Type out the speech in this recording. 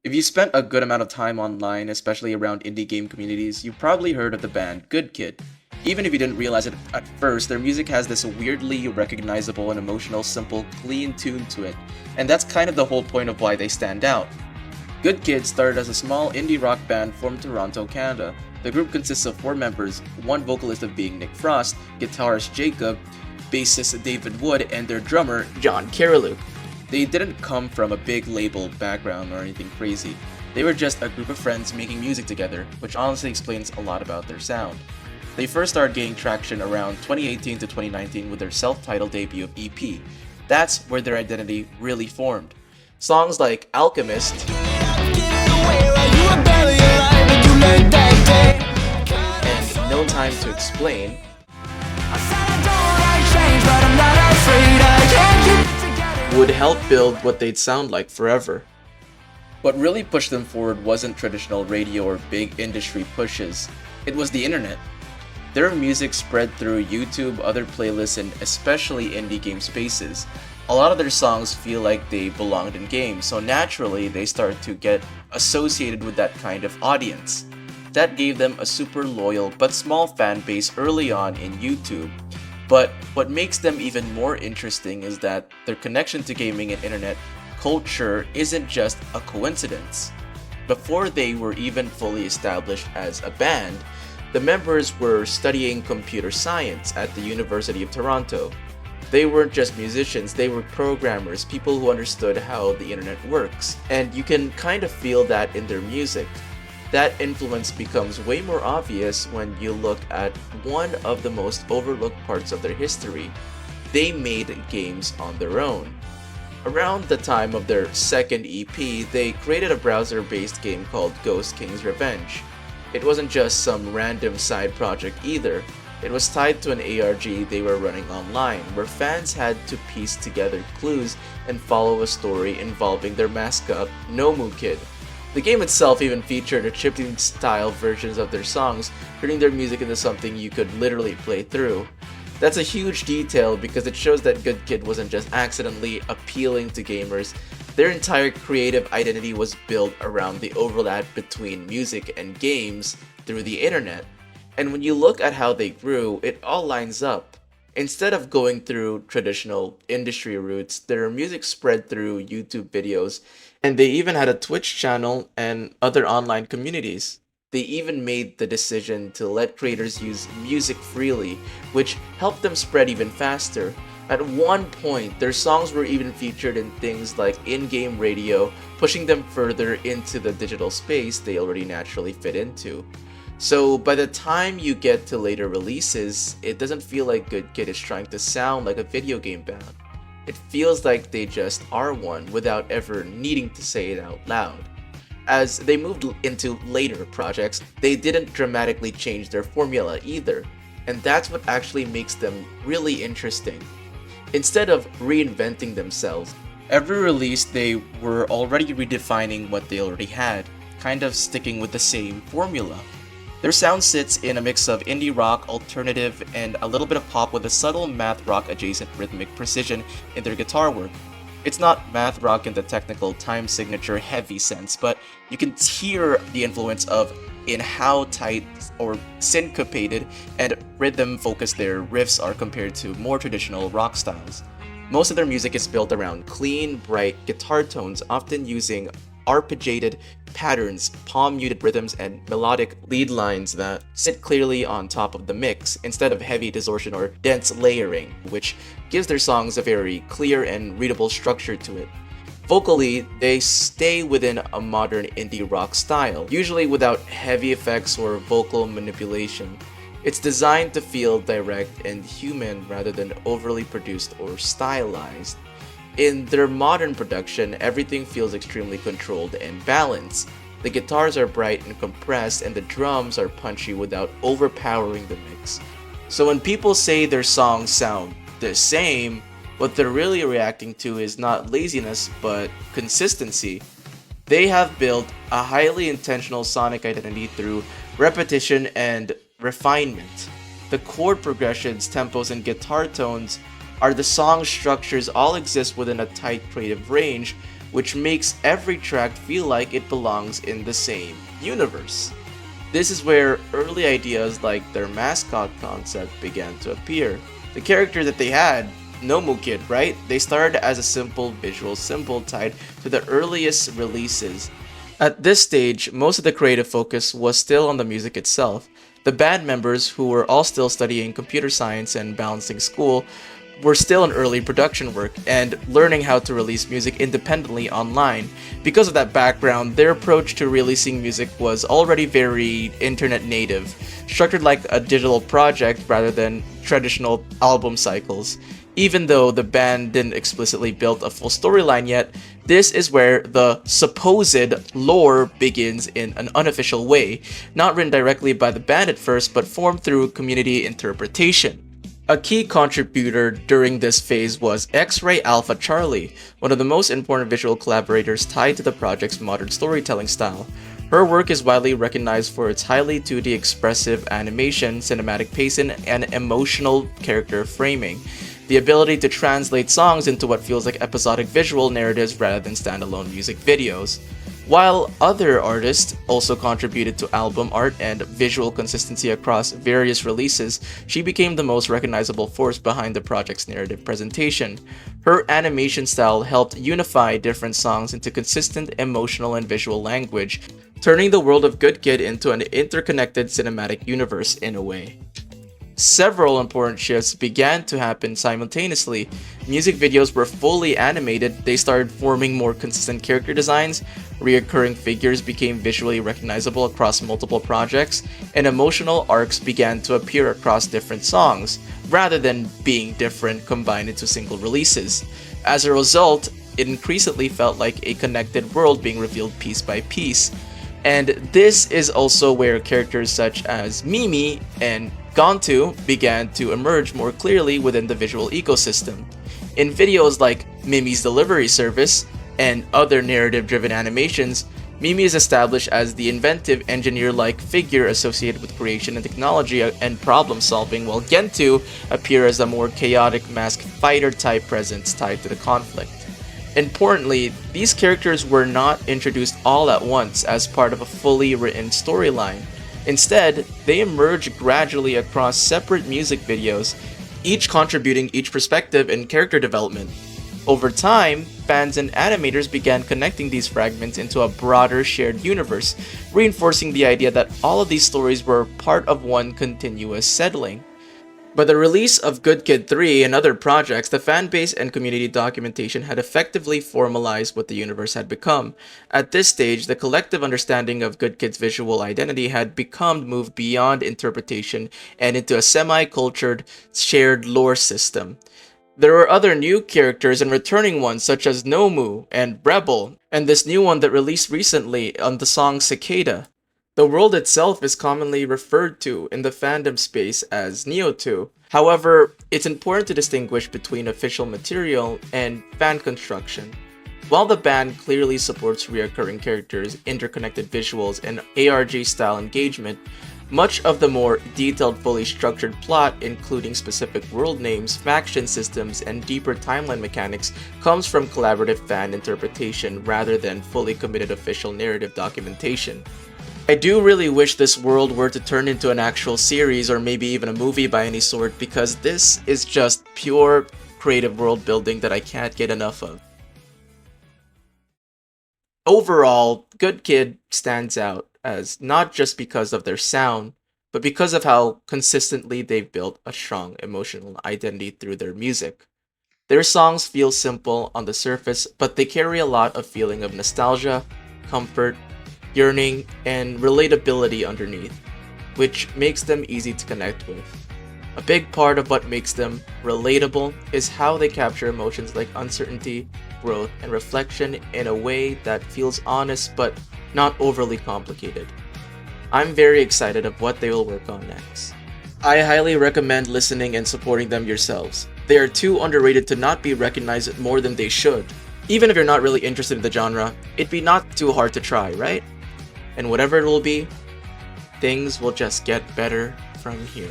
If you spent a good amount of time online, especially around indie game communities, you've probably heard of the band Good Kid. Even if you didn't realize it at first, their music has this weirdly recognizable and emotional, simple, clean tune to it, and that's kind of the whole point of why they stand out. Good Kid started as a small indie rock band from Toronto, Canada. The group consists of four members, one vocalist of being Nick Frost, guitarist Jacob, bassist David Wood, and their drummer John Caroluk. They didn't come from a big label background or anything crazy. They were just a group of friends making music together, which honestly explains a lot about their sound. They first started gaining traction around 2018 to 2019 with their self-titled debut of EP. That's where their identity really formed. Songs like Alchemist and No Time to Explain would help build what they'd sound like forever. What really pushed them forward wasn't traditional radio or big industry pushes, it was the internet. Their music spread through YouTube, other playlists, and especially indie game spaces. A lot of their songs feel like they belonged in games, so naturally they started to get associated with that kind of audience. That gave them a super loyal but small fan base early on in YouTube. But what makes them even more interesting is that their connection to gaming and internet culture isn't just a coincidence. Before they were even fully established as a band, the members were studying computer science at the University of Toronto. They weren't just musicians, they were programmers, people who understood how the internet works, and you can kind of feel that in their music. That influence becomes way more obvious when you look at one of the most overlooked parts of their history. They made games on their own. Around the time of their second EP, they created a browser-based game called Ghost King's Revenge. It wasn't just some random side project either. It was tied to an ARG they were running online, where fans had to piece together clues and follow a story involving their mascot, Nomu Kid. The game itself even featured a chiptune-style versions of their songs, turning their music into something you could literally play through. That's a huge detail because it shows that Good Kid wasn't just accidentally appealing to gamers. Their entire creative identity was built around the overlap between music and games through the internet. And when you look at how they grew, it all lines up. Instead of going through traditional industry routes, their music spread through YouTube videos, and they even had a Twitch channel and other online communities. They even made the decision to let creators use music freely, which helped them spread even faster. At one point, their songs were even featured in things like in-game radio, pushing them further into the digital space they already naturally fit into. So by the time you get to later releases, it doesn't feel like Good Kid is trying to sound like a video game band. It feels like they just are one without ever needing to say it out loud. As they moved into later projects, they didn't dramatically change their formula either, and that's what actually makes them really interesting. Instead of reinventing themselves, every release they were already redefining what they already had, kind of sticking with the same formula. Their sound sits in a mix of indie rock, alternative, and a little bit of pop with a subtle math rock adjacent rhythmic precision in their guitar work. It's not math rock in the technical time signature heavy sense, but you can hear the influence in how tight or syncopated and rhythm focused their riffs are compared to more traditional rock styles. Most of their music is built around clean, bright guitar tones, often using arpeggiated patterns, palm-muted rhythms, and melodic lead lines that sit clearly on top of the mix instead of heavy distortion or dense layering, which gives their songs a very clear and readable structure to it. Vocally, they stay within a modern indie rock style, usually without heavy effects or vocal manipulation. It's designed to feel direct and human rather than overly produced or stylized. In their modern production, everything feels extremely controlled and balanced. The guitars are bright and compressed, and the drums are punchy without overpowering the mix. So when people say their songs sound the same, what they're really reacting to is not laziness, but consistency. They have built a highly intentional sonic identity through repetition and refinement. The chord progressions, tempos, and guitar tones are the song structures all exist within a tight creative range, which makes every track feel like it belongs in the same universe. This is where early ideas like their mascot concept began to appear. The character that they had, Nomu Kid, right? They started as a simple visual symbol tied to the earliest releases. At this stage, most of the creative focus was still on the music itself. The band members, who were all still studying computer science and balancing school, were still in early production work and learning how to release music independently online. Because of that background, their approach to releasing music was already very internet native, structured like a digital project rather than traditional album cycles. Even though the band didn't explicitly build a full storyline yet, this is where the supposed lore begins in an unofficial way, not written directly by the band at first, but formed through community interpretation. A key contributor during this phase was X-Ray Alpha Charlie, one of the most important visual collaborators tied to the project's modern storytelling style. Her work is widely recognized for its highly 2D expressive animation, cinematic pacing, and emotional character framing. The ability to translate songs into what feels like episodic visual narratives rather than standalone music videos. While other artists also contributed to album art and visual consistency across various releases, she became the most recognizable force behind the project's narrative presentation. Her animation style helped unify different songs into consistent emotional and visual language, turning the world of Good Kid into an interconnected cinematic universe in a way. Several important shifts began to happen simultaneously. Music videos were fully animated, they started forming more consistent character designs, reoccurring figures became visually recognizable across multiple projects, and emotional arcs began to appear across different songs, rather than being different combined into single releases. As a result, it increasingly felt like a connected world being revealed piece by piece. And this is also where characters such as Mimi and Gontu began to emerge more clearly within the visual ecosystem. In videos like Mimi's Delivery Service and other narrative-driven animations, Mimi is established as the inventive, engineer-like figure associated with creation and technology and problem-solving, while Gentu appear as a more chaotic masked fighter-type presence tied to the conflict. Importantly, these characters were not introduced all at once as part of a fully written storyline. Instead, they emerge gradually across separate music videos, each contributing each perspective and character development. Over time, fans and animators began connecting these fragments into a broader shared universe, reinforcing the idea that all of these stories were part of one continuous settling. By the release of Good Kid 3 and other projects, the fanbase and community documentation had effectively formalized what the universe had become. At this stage, the collective understanding of Good Kid's visual identity had become moved beyond interpretation and into a semi-cultured, shared lore system. There were other new characters and returning ones such as Nomu and Rebel, and this new one that released recently on the song Cicada. The world itself is commonly referred to in the fandom space as Neo 2. However, it's important to distinguish between official material and fan construction. While the band clearly supports recurring characters, interconnected visuals, and ARG-style engagement, much of the more detailed, fully structured plot, including specific world names, faction systems, and deeper timeline mechanics, comes from collaborative fan interpretation rather than fully committed official narrative documentation. I do really wish this world were to turn into an actual series or maybe even a movie by any sort, because this is just pure creative world building that I can't get enough of. Overall, Good Kid stands out as not just because of their sound, but because of how consistently they've built a strong emotional identity through their music. Their songs feel simple on the surface, but they carry a lot of feeling of nostalgia, comfort, yearning, and relatability underneath, which makes them easy to connect with. A big part of what makes them relatable is how they capture emotions like uncertainty, growth, and reflection in a way that feels honest but not overly complicated. I'm very excited of what they will work on next. I highly recommend listening and supporting them yourselves. They are too underrated to not be recognized more than they should. Even if you're not really interested in the genre, it'd be not too hard to try, right? And whatever it will be, things will just get better from here.